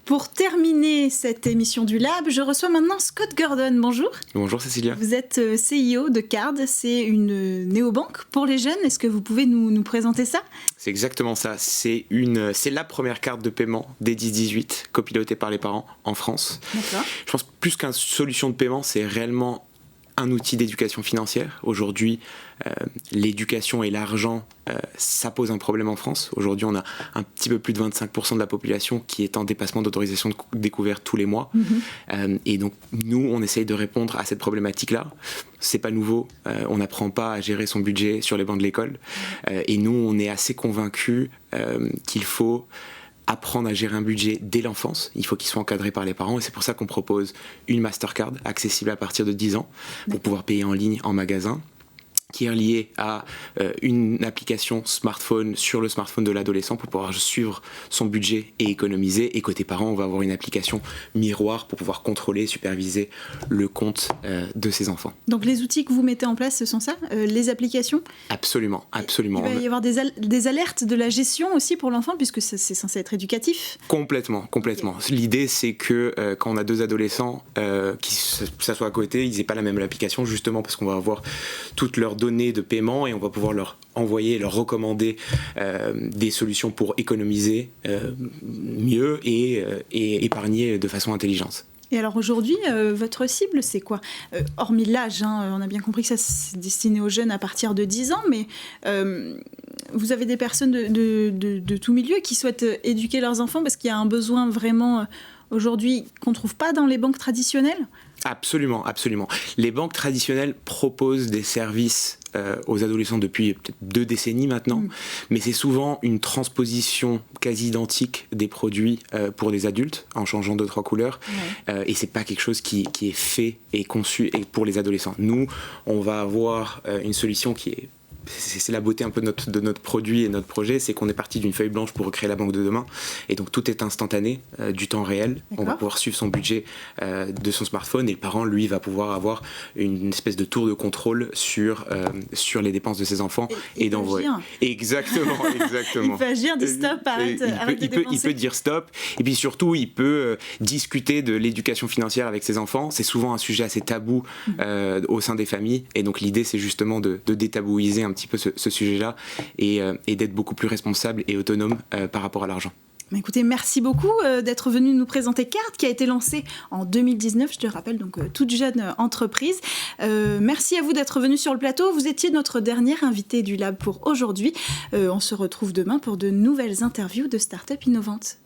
Pour terminer cette émission du Lab, je reçois maintenant Scott Gordon. Bonjour. Bonjour Cécilia. Vous êtes CEO de Card, c'est une néobanque pour les jeunes. Est-ce que vous pouvez nous présenter ça ? C'est exactement ça. C'est la première carte de paiement des 10-18 copilotée par les parents en France. D'accord. Je pense plus qu'une solution de paiement, c'est réellement un outil d'éducation financière. Aujourd'hui, l'éducation et l'argent, ça pose un problème en France. Aujourd'hui, on a un petit peu plus de 25% de la population qui est en dépassement d'autorisation de découverte tous les mois. Et donc, nous, on essaye de répondre à cette problématique-là. C'est pas nouveau. On n'apprend pas à gérer son budget sur les bancs de l'école. Et nous, on est assez convaincus qu'il faut apprendre à gérer un budget dès l'enfance. Il faut qu'il soit encadré par les parents et c'est pour ça qu'on propose une Mastercard accessible à partir de 10 ans pour pouvoir payer en ligne en magasin, qui est liée à une application smartphone sur le smartphone de l'adolescent pour pouvoir suivre son budget et économiser. Et côté parents, on va avoir une application miroir pour pouvoir contrôler et superviser le compte de ses enfants. Donc les outils que vous mettez en place, ce sont ça, les applications ? Absolument, absolument. Il va y avoir des alertes de la gestion aussi pour l'enfant, puisque c'est censé être éducatif ? Complètement. Okay. L'idée, c'est que quand on a deux adolescents qui s'assoient à côté, ils n'aient pas la même application, justement parce qu'on va avoir toutes leurs données de paiement et on va pouvoir leur envoyer, leur recommander des solutions pour économiser mieux et épargner de façon intelligente. Et alors aujourd'hui, votre cible, c'est quoi ? Hormis l'âge, on a bien compris que ça c'est destiné aux jeunes à partir de 10 ans, mais vous avez des personnes de tout milieu qui souhaitent éduquer leurs enfants parce qu'il y a un besoin vraiment aujourd'hui qu'on ne trouve pas dans les banques traditionnelles ? Absolument, absolument. Les banques traditionnelles proposent des services aux adolescents depuis peut-être 2 décennies maintenant, mais c'est souvent une transposition quasi identique des produits pour les adultes en changeant 2-3 couleurs, et c'est pas quelque chose qui est fait et conçu pour les adolescents. Nous, on va avoir une solution qui est... C'est la beauté un peu de notre produit et notre projet, c'est qu'on est parti d'une feuille blanche pour recréer la banque de demain. Et donc tout est instantané, du temps réel. D'accord. On va pouvoir suivre son budget de son smartphone et le parent, lui, va pouvoir avoir une espèce de tour de contrôle sur les dépenses de ses enfants et d'envoyer. Exactement. Il peut agir, dire stop, arrête de dépenser. Il peut dire stop. Et puis surtout, il peut discuter de l'éducation financière avec ses enfants. C'est souvent un sujet assez tabou au sein des familles. Et donc l'idée, c'est justement de détabouiser un petit peu ce sujet-là et d'être beaucoup plus responsable et autonome par rapport à l'argent. Écoutez, merci beaucoup d'être venu nous présenter Card, qui a été lancée en 2019, je te rappelle, donc toute jeune entreprise. Merci à vous d'être venu sur le plateau. Vous étiez notre dernier invité du Lab pour aujourd'hui. On se retrouve demain pour de nouvelles interviews de start-up innovantes.